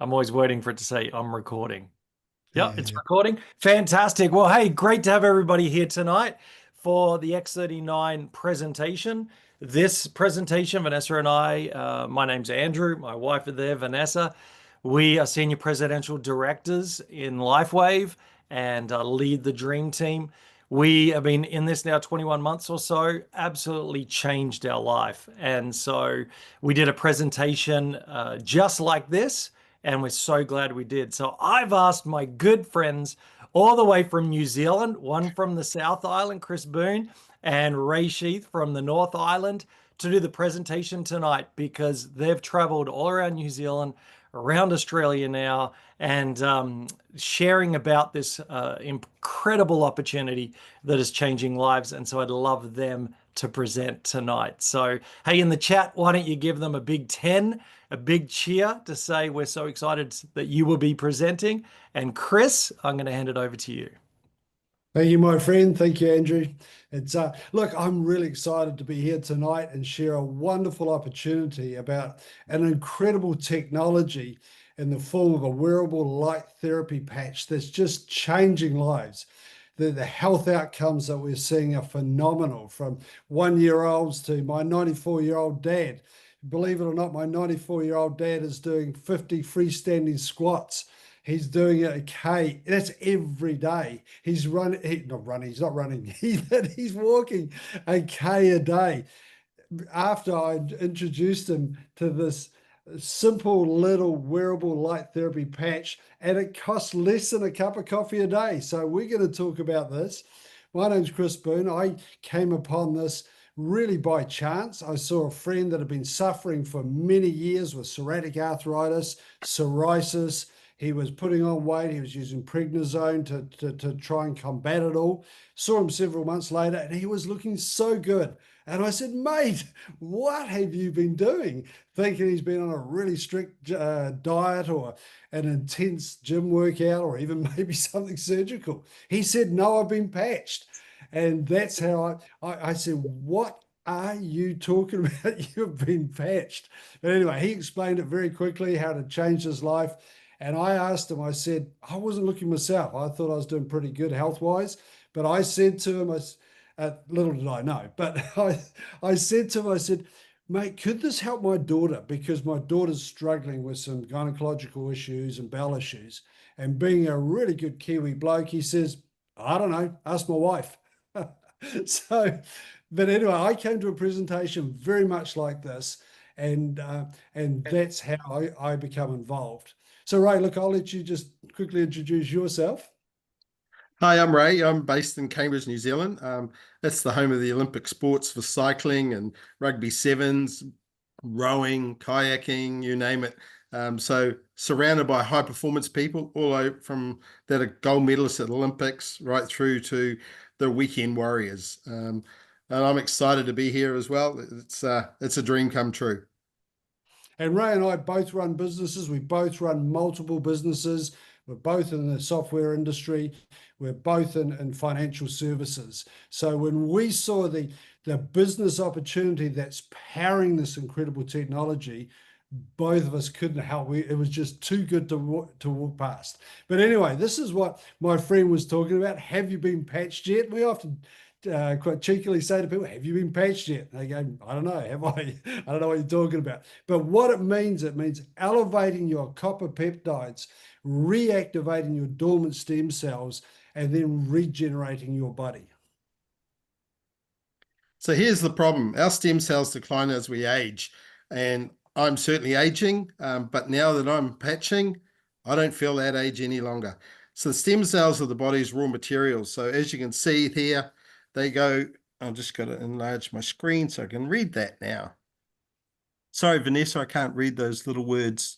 I'm always waiting for it to say I'm recording. Yep, Yeah, it's yeah. recording. Fantastic. Well, hey, great to have everybody here tonight for the X39 presentation. This presentation, Vanessa and I, my name's Andrew, my wife is there, Vanessa. We are senior presidential directors in Lifewave and lead the dream team. We have been in this now 21 months or so, absolutely changed our life. And so we did a presentation just like this, and we're so glad we did. So I've asked my good friends all the way from New Zealand, one from the South Island, Chris Boon, and Ray Sheath from the North Island, to do the presentation tonight because they've traveled all around New Zealand, around Australia now, and sharing about this incredible opportunity that is changing lives. And so I'd love them to present tonight. So, hey, in the chat, why don't you give them a big 10, a big cheer to say we're so excited that you will be presenting. And Chris, I'm going to hand it over to you. Thank you, my friend. Thank you, Andrew. It's look, I'm really excited to be here tonight and share a wonderful opportunity about an incredible technology in the form of a wearable light therapy patch that's just changing lives. The health outcomes that we're seeing are phenomenal, from 1-year-olds to my 94-year-old dad. Believe it or not, my 94-year-old dad is doing 50 freestanding squats. He's doing a K. That's every day. He's running. Not running. He's not running. He's walking a K a day. After I introduced him to this simple little wearable light therapy patch, and it costs less than a cup of coffee a day. So we're going to talk about this. My name's Chris Boon. I came upon this really by chance. I saw a friend that had been suffering for many years with psoriatic arthritis, psoriasis. He was putting on weight. He was using prednisone to try and combat it all. Saw him several months later, and he was looking so good. And I said, mate, what have you been doing? Thinking he's been on a really strict diet or an intense gym workout or even maybe something surgical. He said, no, I've been patched. And that's how I said, what are you talking about? You've been patched. But anyway, he explained it very quickly, how to change his life. And I asked him, I said, I wasn't looking myself. I thought I was doing pretty good health-wise. But I said to him, little did I know, but I said to him, I said, mate, could this help my daughter? Because my daughter's struggling with some gynecological issues and bowel issues. And being a really good Kiwi bloke, he says, I don't know, ask my wife. So, but anyway, I came to a presentation very much like this, and that's how I become involved. So, Ray, look, I'll let you just quickly introduce yourself. Hi, I'm Ray. I'm based in Cambridge, New Zealand. That's the home of the Olympic sports for cycling and rugby sevens, rowing, kayaking, you name it. So surrounded by high performance people, all over from that are gold medalists at the Olympics right through to the weekend warriors. And I'm excited to be here as well. It's a dream come true. And Ray and I both run businesses. We both run multiple businesses. We're both in the software industry. We're both in financial services. So when we saw the business opportunity that's powering this incredible technology, both of us couldn't help. It was just too good to walk past. But anyway, this is what my friend was talking about. Have you been patched yet? We often quite cheekily say to people, have you been patched yet? They go, I don't know, have I? I don't know what you're talking about. But what it means elevating your copper peptides, reactivating your dormant stem cells, and then regenerating your body. So here's the problem. Our stem cells decline as we age, and I'm certainly aging, but now that I'm patching, I don't feel that age any longer. So the stem cells are the body's raw materials. So as you can see here, they go, I've just got to enlarge my screen so I can read that now. Sorry, Vanessa, I can't read those little words.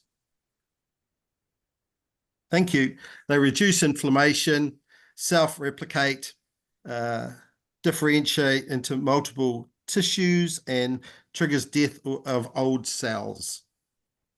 Thank you. They reduce inflammation, self-replicate, uh, differentiate into multiple tissues, and triggers death of old cells.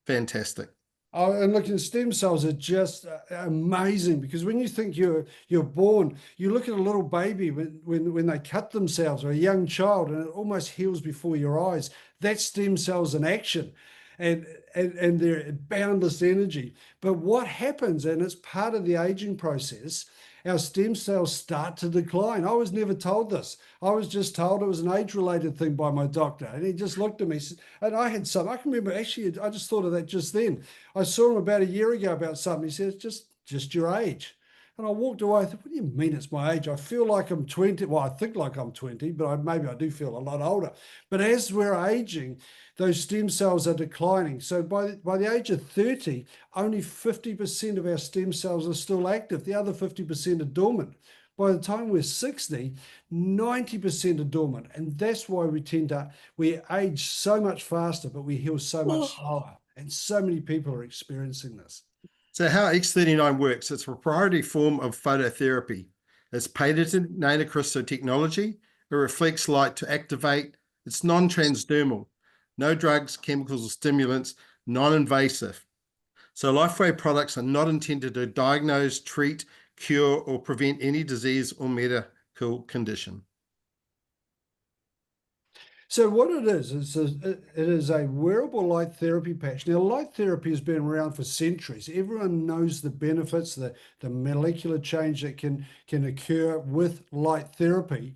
Fantastic. Oh, and looking, stem cells are just amazing, because when you think you're born, you look at a little baby when they cut themselves, or a young child, and it almost heals before your eyes. That's stem cells in action, and they're boundless energy. But what happens, and it's part of the aging process, our stem cells start to decline. I was never told this. I was just told it was an age-related thing by my doctor. And he just looked at me, and I had some, I can remember, actually, I just thought of that just then. I saw him about a year ago about something. He said, it's just your age. And I walked away. I thought, what do you mean it's my age? I feel like I'm 20. Well, I think like I'm 20, but maybe I do feel a lot older. But as we're aging, those stem cells are declining. So by the age of 30, only 50% of our stem cells are still active. The other 50% are dormant. By the time we're 60, 90% are dormant. And that's why we age so much faster, but we heal so much slower. And so many people are experiencing this. So how X39 works, it's a proprietary form of phototherapy. It's patented nanocrystal technology. It reflects light to activate. It's non-transdermal. No drugs, chemicals, or stimulants, non-invasive. So Lifewave products are not intended to diagnose, treat, cure, or prevent any disease or medical condition. So what it is a wearable light therapy patch. Now, light therapy has been around for centuries. Everyone knows the benefits, the molecular change that can occur with light therapy.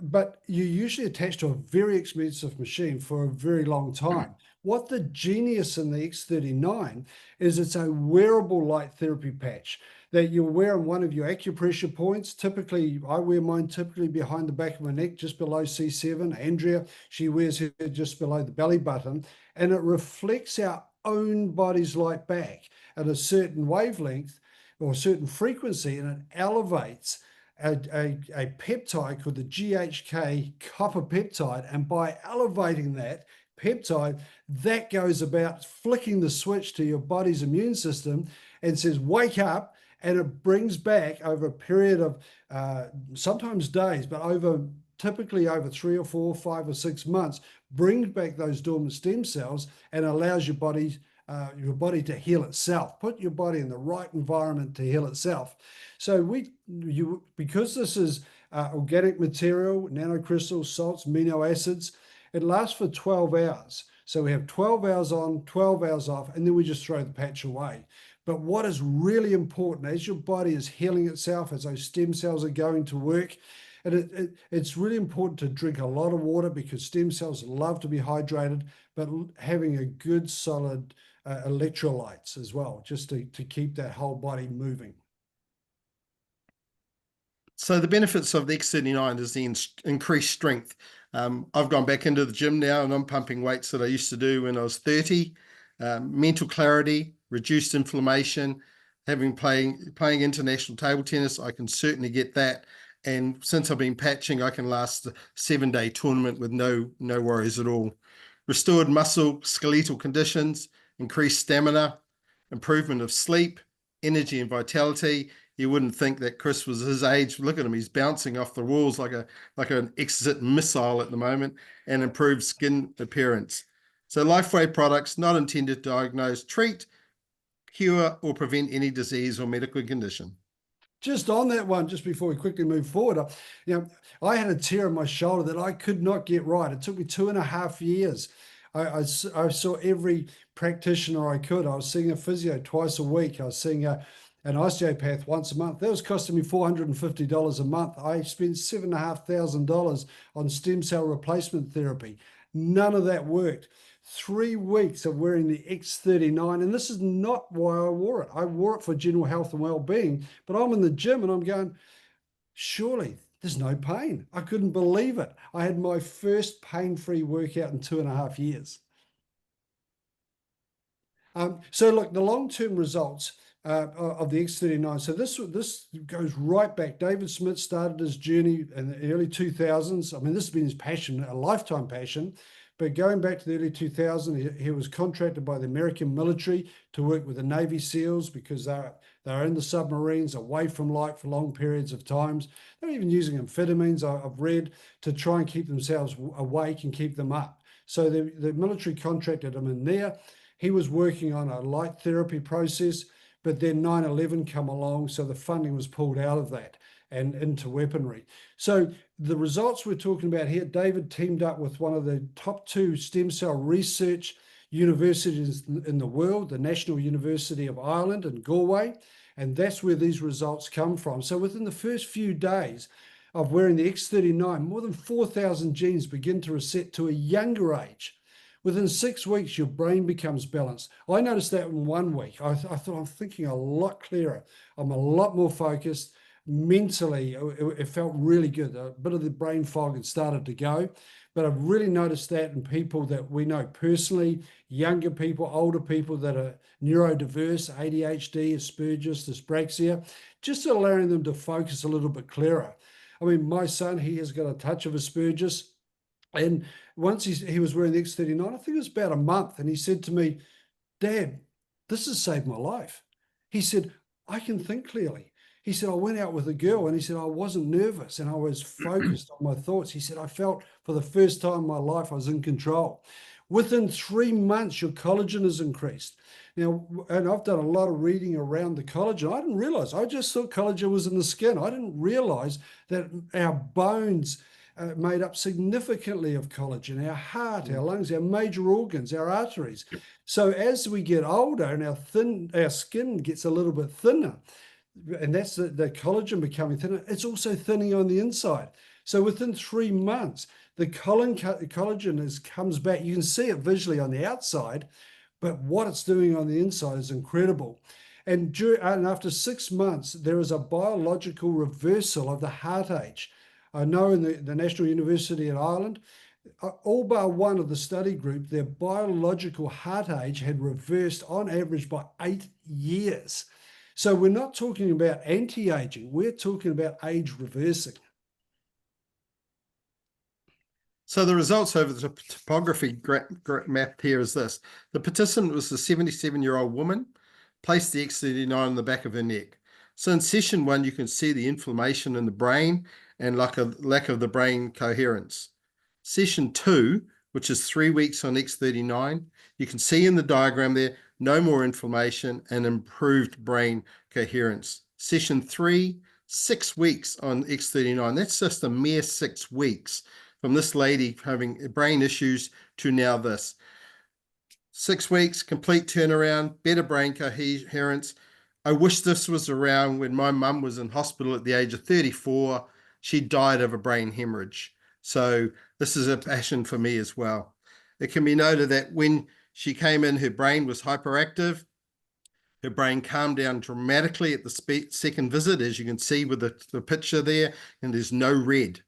But you're usually attached to a very expensive machine for a very long time. What the genius in the X39 is, it's a wearable light therapy patch that you'll wear on one of your acupressure points. Typically, I wear mine typically behind the back of my neck, just below C7. Andrea, she wears her just below the belly button, and it reflects our own body's light back at a certain wavelength or a certain frequency, and it elevates a peptide called the GHK copper peptide. And by elevating that peptide, that goes about flicking the switch to your body's immune system and says, wake up. And it brings back, over a period of sometimes days, but typically over 3 or 4, 5 or 6 months, brings back those dormant stem cells and allows your body to heal itself. Put your body in the right environment to heal itself. So because this is organic material, nanocrystals, salts, amino acids, it lasts for 12 hours. So we have 12 hours on, 12 hours off, and then we just throw the patch away. But what is really important, as your body is healing itself, as those stem cells are going to work, and it's really important to drink a lot of water, because stem cells love to be hydrated, but having a good solid electrolytes as well, just to keep that whole body moving. So the benefits of the X39 is the increased strength. I've gone back into the gym now, and I'm pumping weights that I used to do when I was 30. Mental clarity, reduced inflammation. Playing international table tennis, I can certainly get that. And since I've been patching, I can last a 7-day tournament with no worries at all. Restored muscle, skeletal conditions, increased stamina, improvement of sleep, energy and vitality. You wouldn't think that Chris was his age. Look at him, he's bouncing off the walls like an exit missile at the moment, and improved skin appearance. So Lifewave products not intended to diagnose, treat, cure, or prevent any disease or medical condition. Just on that one, just before we quickly move forward, I had a tear in my shoulder that I could not get right. It took me 2.5 years. I saw every practitioner I could. I was seeing a physio twice a week. I was seeing an osteopath once a month. That was costing me $450 a month. I spent $7,500 on stem cell replacement therapy. None of that worked. 3 weeks of wearing the X39, and this is not why I wore it. I wore it for general health and well-being, but I'm in the gym and I'm going, surely there's no pain. I couldn't believe it. I had my first pain-free workout in 2.5 years. So look, the long-term results of the X39. So this goes right back. David Smith started his journey in the early 2000s. I mean, this has been his passion, a lifetime passion. But going back to the early 2000s, he was contracted by the American military to work with the Navy SEALs, because they're in the submarines, away from light for long periods of times. They're even using amphetamines, I've read, to try and keep themselves awake and keep them up. So the military contracted him in there. He was working on a light therapy process, but then 9/11 come along, so the funding was pulled out of that and into weaponry. So the results we're talking about here, David teamed up with one of the top 2 stem cell research universities in the world, the National University of Ireland in Galway, and that's where these results come from. So within the first few days of wearing the X39, more than 4,000 genes begin to reset to a younger age. Within 6 weeks, your brain becomes balanced. I noticed that in 1 week. I thought I'm thinking a lot clearer. I'm a lot more focused. Mentally, it felt really good. A bit of the brain fog had started to go, but I've really noticed that in people that we know personally, younger people, older people that are neurodiverse, ADHD, Asperger's, dyspraxia, just allowing them to focus a little bit clearer. I mean, my son, he has got a touch of Asperger's, and once he was wearing the X39, I think it was about a month, and he said to me, "Dad, this has saved my life." He said, "I can think clearly." He said, "I went out with a girl," and he said, "I wasn't nervous and I was focused on my thoughts." He said, "I felt for the first time in my life I was in control." Within 3 months, your collagen has increased. Now, and I've done a lot of reading around the collagen. I didn't realize, I just thought collagen was in the skin. I didn't realize that our bones made up significantly of collagen, our heart, our lungs, our major organs, our arteries. So as we get older and our skin gets a little bit thinner, and that's the collagen becoming thinner, it's also thinning on the inside. So within 3 months, the collagen comes back. You can see it visually on the outside, but what it's doing on the inside is incredible. And after 6 months, there is a biological reversal of the heart age. I know in the National University in Ireland, all bar one of the study group, their biological heart age had reversed on average by 8 years. So we're not talking about anti-aging, we're talking about age reversing. So the results over the topography map here is this. The participant was a 77-year-old woman, placed the X39 on the back of her neck. So in session 1, you can see the inflammation in the brain and lack of the brain coherence. Session 2, which is 3 weeks on X39, you can see in the diagram there, no more inflammation and improved brain coherence. Session 3, 6 weeks on X39. That's just a mere 6 weeks from this lady having brain issues to now this. 6 weeks, complete turnaround, better brain coherence. I wish this was around when my mum was in hospital at the age of 34. She died of a brain hemorrhage. So this is a passion for me as well. It can be noted that when she came in, her brain was hyperactive. Her brain calmed down dramatically at the second visit, as you can see with the picture there, and there's no red,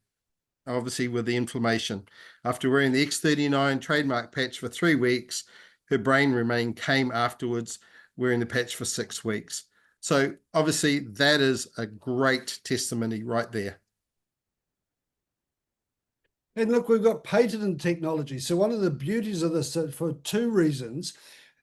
obviously with the inflammation. After wearing the X39 trademark patch for 3 weeks, her brain remained calm afterwards, wearing the patch for 6 weeks. So obviously that is a great testimony right there. And look, we've got patented technology. So one of the beauties of this, for 2 reasons,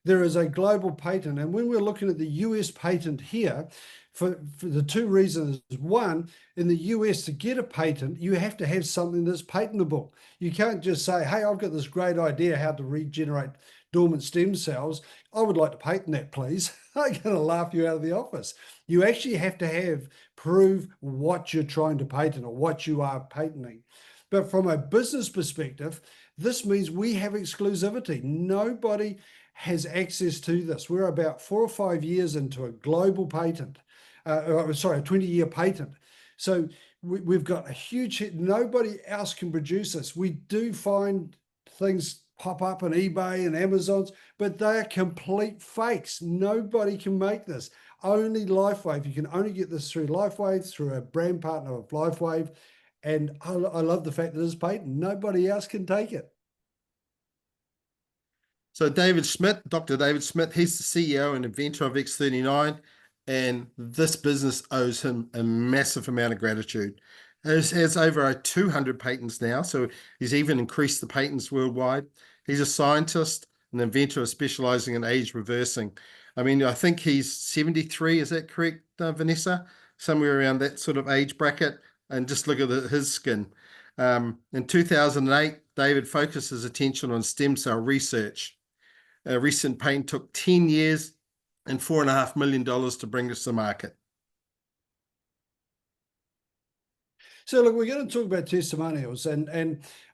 there is a global patent. And when we're looking at the US patent here, for the 2 reasons. One, in the US, to get a patent, you have to have something that's patentable. You can't just say, "Hey, I've got this great idea how to regenerate dormant stem cells. I would like to patent that, please." I'm going to laugh you out of the office. You actually have to prove what you're trying to patent or what you are patenting. But from a business perspective, this means we have exclusivity. Nobody has access to this. We're about 4 or 5 years into a global patent, a 20-year patent. So we've got a huge hit. Nobody else can produce this. We do find things pop up on eBay and Amazon's, but they are complete fakes. Nobody can make this. Only Lifewave. You can only get this through Lifewave, through a brand partner of Lifewave. And I love the fact that it's patent. Nobody else can take it. So David Schmidt, Dr. David Schmidt, he's the CEO and inventor of X39, and this business owes him a massive amount of gratitude. He has over 200 patents now, so he's even increased the patents worldwide. He's a scientist, an inventor specializing in age reversing. I mean, I think he's 73, is that correct, Vanessa? Somewhere around that sort of age bracket. And just look at his skin. In 2008, David focused his attention on stem cell research. recent patent took 10 years and $4.5 million to bring us to market. So look, we're going to talk about testimonials, and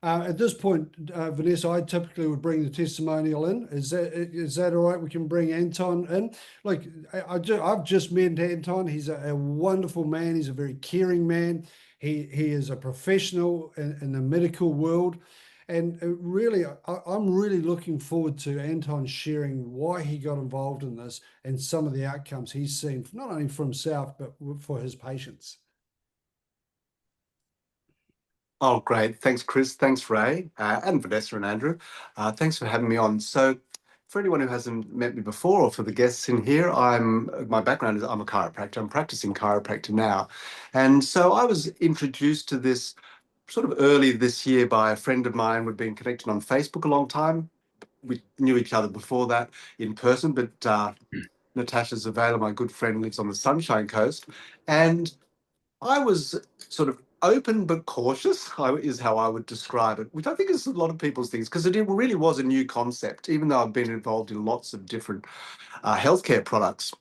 at this point, Vanessa, I typically would bring the testimonial in. Is that all right? We can bring Anton in. Like I've just met Anton. He's a wonderful man. He's a very caring man. He is a professional in the medical world. And really, I'm really looking forward to Anton sharing why he got involved in this and some of the outcomes he's seen, not only for himself, but for his patients. Oh, great. Thanks, Chris. Thanks, Ray, and Vanessa and Andrew. Thanks for having me on. So for anyone who hasn't met me before, or for the guests in here, my background is I'm a chiropractor. I'm practicing chiropractor now. And so I was introduced to this sort of early this year by a friend of mine. We'd been connected on Facebook a long time. We knew each other before that in person, but Natasha Zavala, my good friend, lives on the Sunshine Coast. And I was sort of open but cautious, is how I would describe it, which I think is a lot of people's things, because it really was a new concept, even though I've been involved in lots of different healthcare products.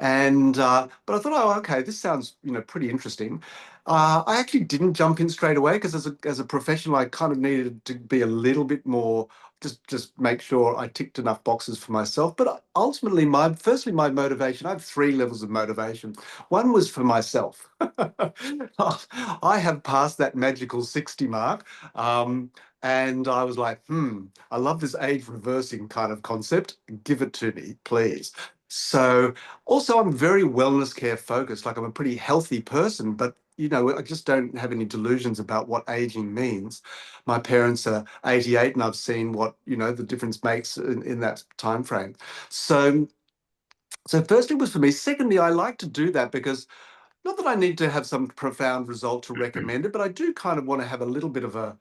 And but I thought, oh, okay, this sounds pretty interesting. I actually didn't jump in straight away because as a professional, I kind of needed to be a little bit more, just make sure I ticked enough boxes for myself. But ultimately, firstly, my motivation, I have 3 levels of motivation. One was for myself. I have passed that magical 60 mark. And I was like, I love this age reversing kind of concept. Give it to me, please. So also, I'm very wellness care focused. Like, I'm a pretty healthy person, but I just don't have any delusions about what aging means. My parents are 88, and I've seen what the difference makes in that time frame. So firstly, it was for me. Secondly, I like to do that because, not that I need to have some profound result to recommend it, but I do kind of want to have a little bit of a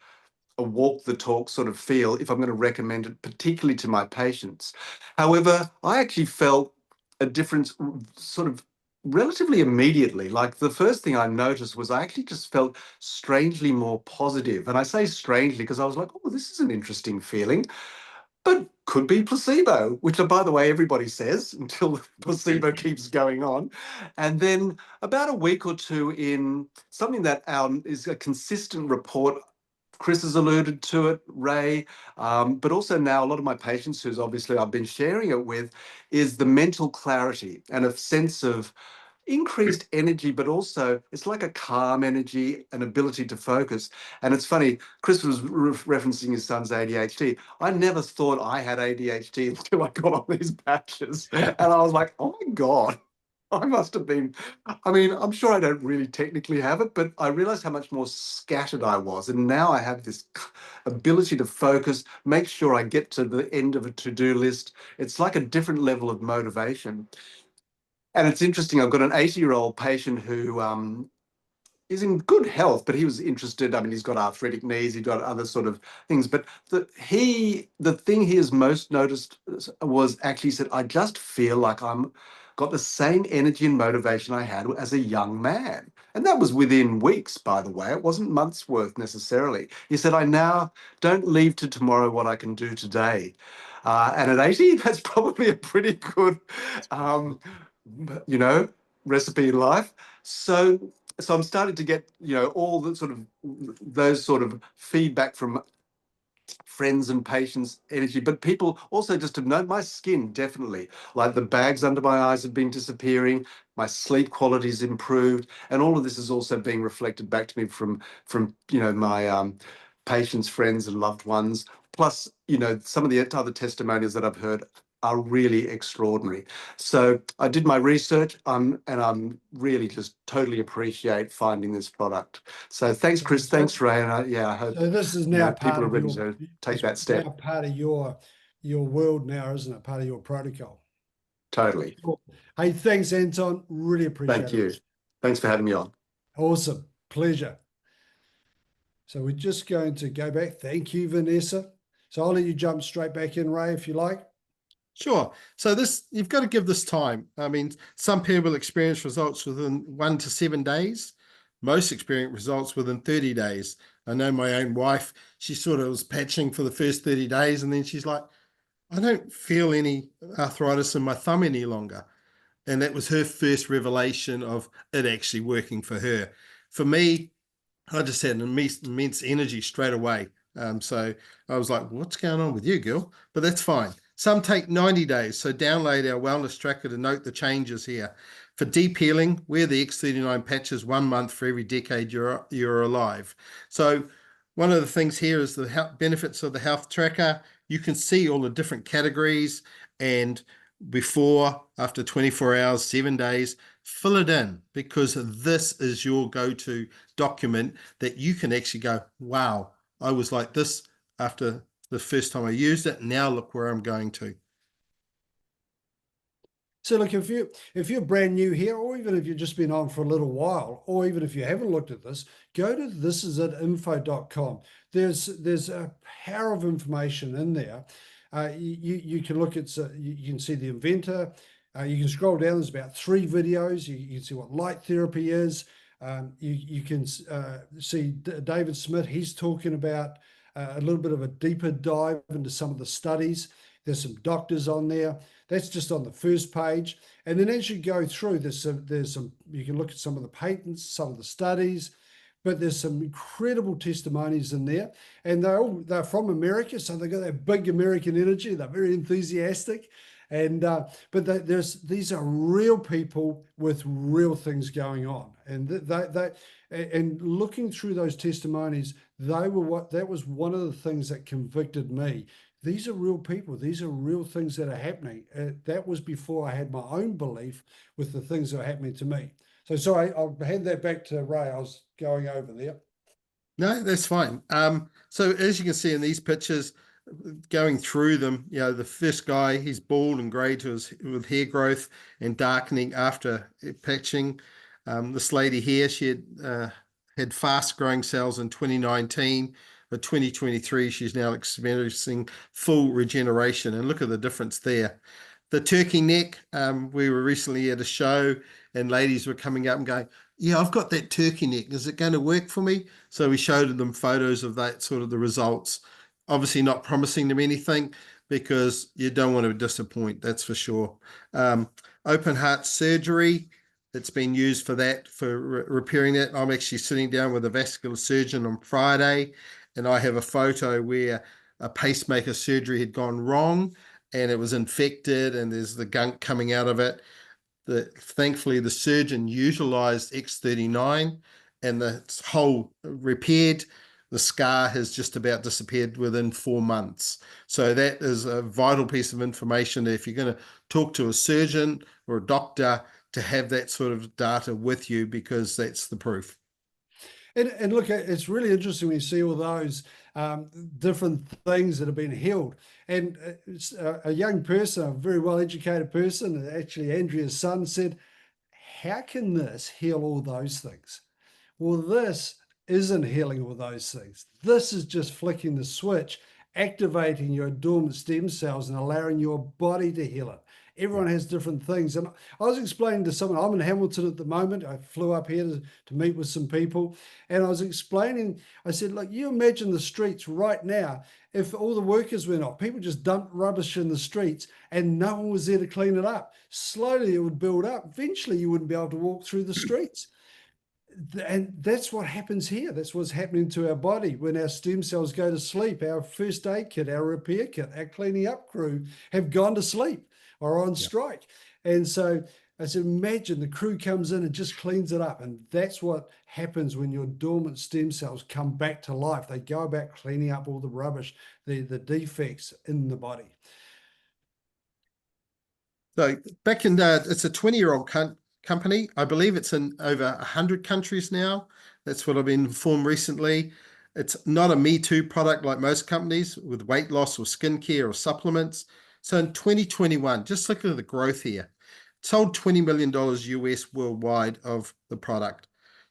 walk the talk sort of feel if I'm going to recommend it, particularly to my patients. However, I actually felt a difference sort of relatively immediately. Like, the first thing I noticed was I actually just felt strangely more positive. And I say strangely because I was like, oh, this is an interesting feeling, but could be placebo, which, by the way, everybody says until the placebo keeps going on. And then about a week or two in, something that is a consistent report, Chris has alluded to it, Ray, but also now a lot of my patients, who's obviously I've been sharing it with, is the mental clarity and a sense of increased energy, but also it's like a calm energy, an ability to focus. And it's funny, Chris was referencing his son's ADHD. I never thought I had ADHD until I got on these patches. And I was like, oh my God. I must have been, I mean, I'm sure I don't really technically have it, but I realized how much more scattered I was. And now I have this ability to focus, make sure I get to the end of a to-do list. It's like a different level of motivation. And it's interesting, I've got an 80-year-old patient who is in good health, but he was interested. I mean, he's got arthritic knees, he's got other sort of things. But the thing he has most noticed was actually said, I just feel like I'm got the same energy and motivation I had as a young man. And that was within weeks, by the way. It wasn't months worth necessarily. He said, I now don't leave to tomorrow what I can do today. And at 80, that's probably a pretty good, recipe in life. So I'm starting to get, all the sort of those sort of feedback from friends and patients, energy, but people also just to know my skin, definitely, like the bags under my eyes have been disappearing, my sleep quality's improved, and all of this is also being reflected back to me from my patients, friends, and loved ones. Plus, some of the other testimonials that I've heard are really extraordinary. So I did my research, and I'm really just totally appreciate finding this product. So thanks, Chris. Thanks, Ray. And I hope so this is now people are ready to take that step. Now part of your world now, isn't it? Part of your protocol. Totally. Cool. Hey, thanks, Anton. Really appreciate it. Thank you. Thanks for having me on. Awesome. Pleasure. So we're just going to go back. Thank you, Vanessa. So I'll let you jump straight back in, Ray, if you like. Sure. So you've got to give this time. I mean, some people experience results within 1 to 7 days. Most experience results within 30 days. I know my own wife, she sort of was patching for the first 30 days, and then she's like, I don't feel any arthritis in my thumb any longer. And that was her first revelation of it actually working for her. For me, I just had an immense energy straight away. So I was like, what's going on with you, girl? But that's fine. Some take 90 days. So download our wellness tracker to note the changes here. For deep healing, wear the X39 patches 1 month for every decade you're alive. So one of the things here is the health benefits of the health tracker. You can see all the different categories and before, after 24 hours, 7 days, fill it in, because this is your go-to document that you can actually go, wow, I was like this after the first time I used it. Now look where I'm going to. So look, if you're brand new here, or even if you've just been on for a little while, or even if you haven't looked at this, go to thisisatinfo.com. There's a power of information in there. You can look at, you can see the inventor. You can scroll down. There's about 3 videos. You can see what light therapy is. You can see David Smith. He's talking about a little bit of a deeper dive into some of the studies. There's some doctors on there. That's just on the first page. And then as you go through, there's some, you can look at some of the patents, some of the studies, but there's some incredible testimonies in there. And they're from America, so they've got that big American energy. They're very enthusiastic. And but these are real people with real things going on. And and looking through those testimonies, that was one of the things that convicted me. These are real people. These are real things that are happening. That was before I had my own belief with the things that are happening to me. So sorry, I'll hand that back to Ray. I was going over there. No, that's fine. So as you can see in these pictures, going through them, you know, the first guy, he's bald and grey with hair growth and darkening after patching. This lady here, she had fast growing cells in 2019. But 2023, she's now experiencing full regeneration. And look at the difference there. The turkey neck, we were recently at a show and ladies were coming up and going, yeah, I've got that turkey neck. Is it going to work for me? So we showed them photos of that, sort of the results. Obviously not promising them anything, because you don't want to disappoint, that's for sure. Open heart surgery, it's been used for that, for repairing that. I'm actually sitting down with a vascular surgeon on Friday, and I have a photo where a pacemaker surgery had gone wrong and it was infected and there's the gunk coming out of it. Thankfully, the surgeon utilized X39 and the hole repaired. The scar has just about disappeared within 4 months. So that is a vital piece of information if you're going to talk to a surgeon or a doctor, to have that sort of data with you, because that's the proof. And look, it's really interesting when you see all those different things that have been healed. And a young person, a very well-educated person, actually Andrea's son, said, how can this heal all those things? Well, this isn't healing all those things. This is just flicking the switch, activating your dormant stem cells and allowing your body to heal it. Everyone has different things. And I was explaining to someone, I'm in Hamilton at the moment. I flew up here to meet with some people. And I was explaining, I said, look, you imagine the streets right now, if all the workers went off, people just dumped rubbish in the streets and no one was there to clean it up. Slowly it would build up. Eventually you wouldn't be able to walk through the streets. And that's what happens here. That's what's happening to our body when our stem cells go to sleep. Our first aid kit, our repair kit, our cleaning up crew have gone to sleep or on strike. And so I said, imagine the crew comes in and just cleans it up. And that's what happens when your dormant stem cells come back to life. They go about cleaning up all the rubbish, the defects in the body. So back in it's a 20-year-old company. I believe it's in over 100 countries now. That's what I've been informed recently. It's not a Me Too product like most companies with weight loss or skincare or supplements. So in 2021, just look at the growth here. It sold $20 million US worldwide of the product.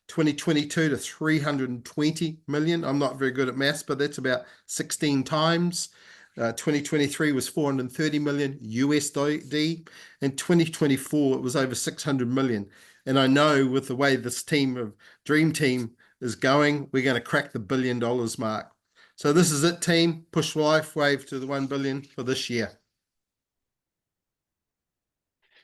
2022 to 320 million. I'm not very good at maths, but that's about 16 times. 2023 was 430 million USD, and 2024 it was over 600 million. And I know with the way this team of Dream Team is going, we're going to crack the $1 billion mark. So this is it, team. Push Lifewave to the 1 billion for this year.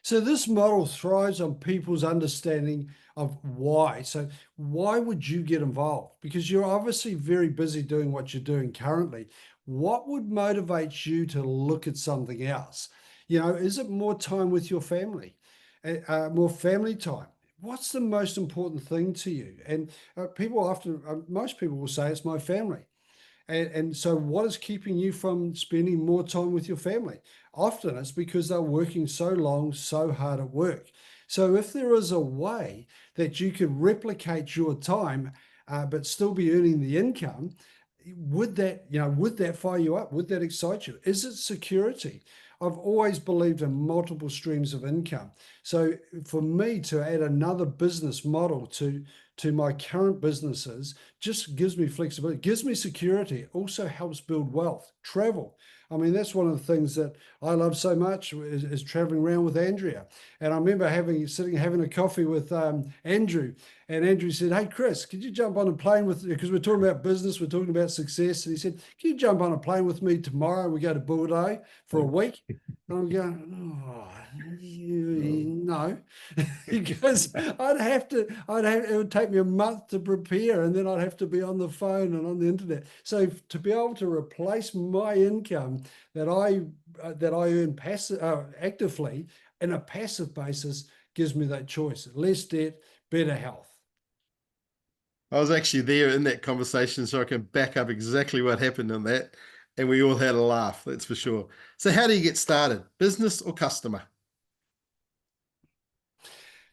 So this model thrives on people's understanding of why. So why would you get involved? Because you're obviously very busy doing what you're doing currently. What would motivate you to look at something else? You know, is it more time with your family? More family time? What's the most important thing to you? And people often, most people will say it's my family. And so what is keeping you from spending more time with your family? Often it's because they're working so long, so hard at work. So if there is a way that you could replicate your time, but still be earning the income, would that, would that fire you up? Would that excite you? Is it security? I've always believed in multiple streams of income. So for me to add another business model to my current businesses just gives me flexibility, gives me security. It also helps build wealth, travel. I mean, that's one of the things that I love so much is traveling around with Andrea. And I remember having a coffee with Andrew, and Andrew said, "Hey, Chris, could you jump on a plane with," because we're talking about business, we're talking about success. And he said, "Can you jump on a plane with me tomorrow? We go to Bordeaux for a week." And I'm going, no, because it would take me a month to prepare, and then I'd have to be on the phone and on the internet. So to be able to replace my income that I earn actively in a passive basis gives me that choice: less debt, better health. I was actually there in that conversation, so I can back up exactly what happened on that. And we all had a laugh, that's for sure. So how do you get started? Business or customer?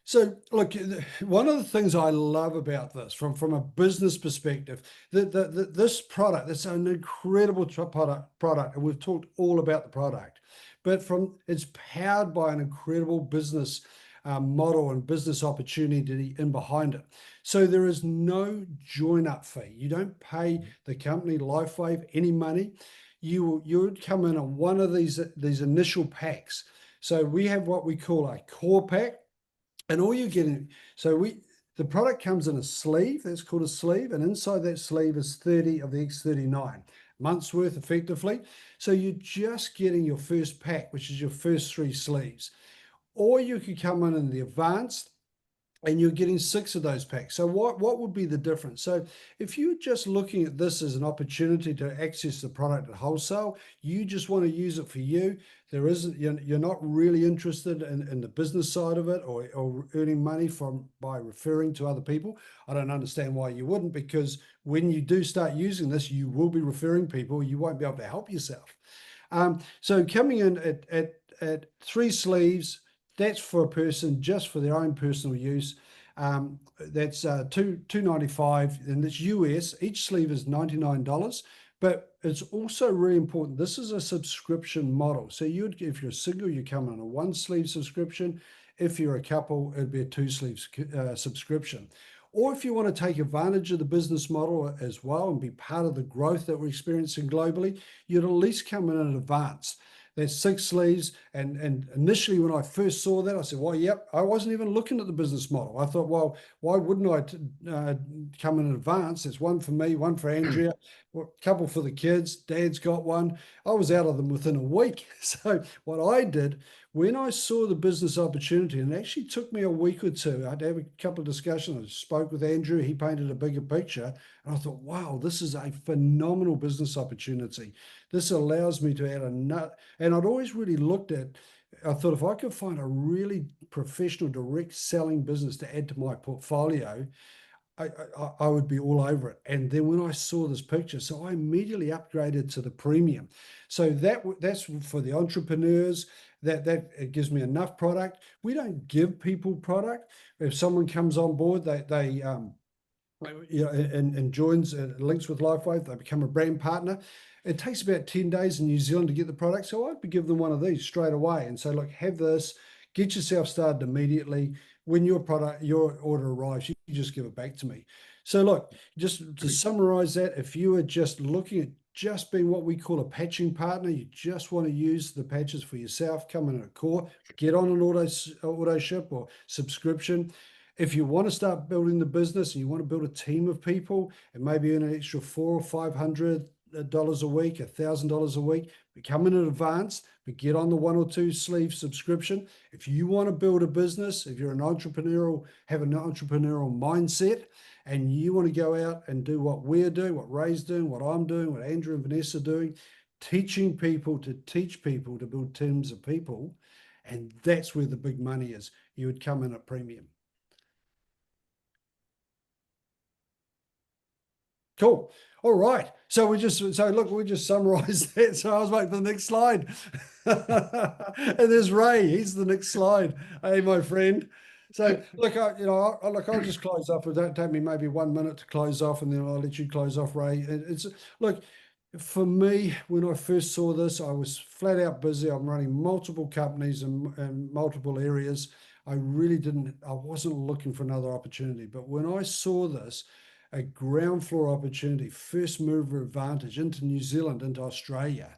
So look, one of the things I love about this from a business perspective, this product, it's an incredible product, and we've talked all about the product, but it's powered by an incredible business model and business opportunity in behind it. So there is no join-up fee. You don't pay the company Lifewave any money. You would come in on one of these initial packs. So we have what we call a core pack. And all you're getting, the product comes in a sleeve, that's called a sleeve, and inside that sleeve is 30 of the X39 months worth effectively. So you're just getting your first pack, which is your first 3 sleeves. Or you could come in the advanced, and you're getting 6 of those packs. So what would be the difference? So if you're just looking at this as an opportunity to access the product at wholesale, you just want to use it for you. You're not really interested in the business side of it or earning money by referring to other people. I don't understand why you wouldn't, because when you do start using this, you will be referring people. You won't be able to help yourself. So coming in at 3 sleeves, that's for a person just for their own personal use. That's $295, and it's US. Each sleeve is $99, but it's also really important. This is a subscription model. So if you're single, you come on a 1 sleeve subscription. If you're a couple, it'd be a 2 sleeve subscription. Or if you want to take advantage of the business model as well and be part of the growth that we're experiencing globally, you'd at least come in advance. There's 6 sleeves. And initially when I first saw that, I said, well, yep, I wasn't even looking at the business model. I thought, well, why wouldn't I come in advance? There's 1 for me, 1 for Andrea, a couple for the kids. Dad's got 1. I was out of them within a week. So what I did, when I saw the business opportunity, and it actually took me a week or 2, I had to have a couple of discussions. I spoke with Andrew, he painted a bigger picture, and I thought, wow, this is a phenomenal business opportunity. This allows me to add a nut. And I'd always really looked at, I thought if I could find a really professional direct selling business to add to my portfolio, I would be all over it. And then when I saw this picture, so I immediately upgraded to the premium. So that's for the entrepreneurs. That it gives me enough product. We don't give people product. If someone comes on board, they and joins links with Lifewave, they become a brand partner. It takes about 10 days in New Zealand to get the product. So I'd give them one of these straight away and say, look, have this, get yourself started immediately. When your order arrives, you just give it back to me. So look, just to summarize that, if you are just looking at just being what we call a patching partner, you just want to use the patches for yourself, come in at a core, get on an auto ship or subscription. If you want to start building the business and you want to build a team of people and maybe earn an extra $400 or $500 a week, $1,000 a week, come in advance, but get on the 1 or 2 sleeve subscription. If you want to build a business, if you're an entrepreneurial, have an entrepreneurial mindset, and you want to go out and do what we're doing, what Ray's doing, what I'm doing, what Andrew and Vanessa are doing, teaching people to teach people to build teams of people, and that's where the big money is. You would come in at premium. Cool. All right. So we just summarized that. So I was waiting for the next slide. And there's Ray. He's the next slide. Hey, my friend. So look, I'll just close off. It don't take me maybe 1 minute to close off, and then I'll let you close off, Ray. Look, for me, when I first saw this, I was flat out busy. I'm running multiple companies in multiple areas. I wasn't looking for another opportunity. But when I saw this, a ground floor opportunity, first mover advantage into New Zealand, into Australia,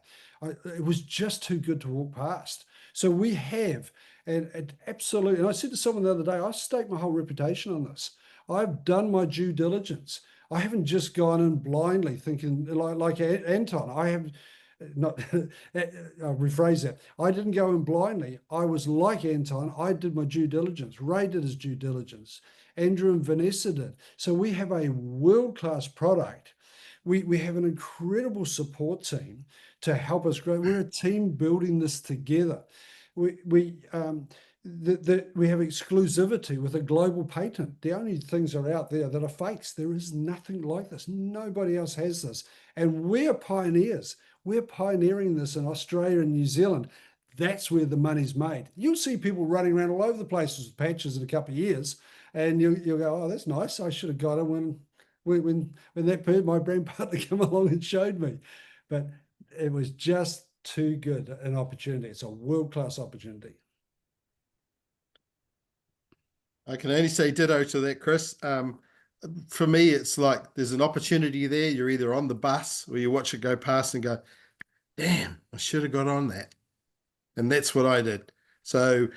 it was just too good to walk past. So we have, and absolutely, and I said to someone the other day, I stake my whole reputation on this. I've done my due diligence. I haven't just gone in blindly thinking like Anton. I have not, I'll rephrase that. I didn't go in blindly. I was like Anton. I did my due diligence. Ray did his due diligence. Andrew and Vanessa did. So we have a world-class product. We have an incredible support team to help us grow. We're a team building this together. We have exclusivity with a global patent. The only things that are out there that are fakes. There is nothing like this. Nobody else has this. And we're pioneers. We're pioneering this in Australia and New Zealand. That's where the money's made. You'll see people running around all over the place with patches in a couple of years, and you'll go, oh, that's nice. I should have got it when my brand partner came along and showed me. But it was just too good an opportunity. It's a world-class opportunity. I can only say ditto to that, Chris. For me, it's like there's an opportunity there. You're either on the bus or you watch it go past and go, damn, I should have got on that. And that's what I did. So,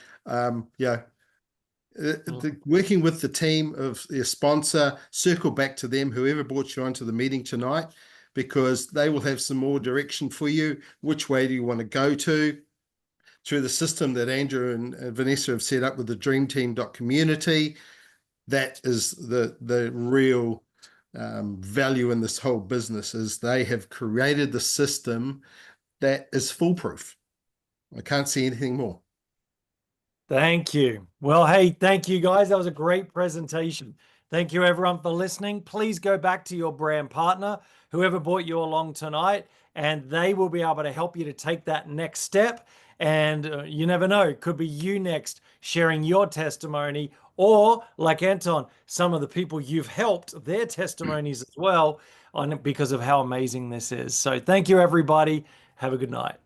working with the team of your sponsor, circle back to them, whoever brought you onto the meeting tonight, because they will have some more direction for you. Which way do you want to go to? Through the system that Andrew and Vanessa have set up with the dreamteam.community. That is the real value in this whole business, is they have created the system that is foolproof. I can't see anything more. Thank you. Well, hey, thank you guys. That was a great presentation. Thank you everyone for listening. Please go back to your brand partner, whoever brought you along tonight, and they will be able to help you to take that next step. And you never know, it could be you next sharing your testimony, or like Anton, some of the people you've helped, their testimonies as well, because of how amazing this is. So thank you, everybody. Have a good night.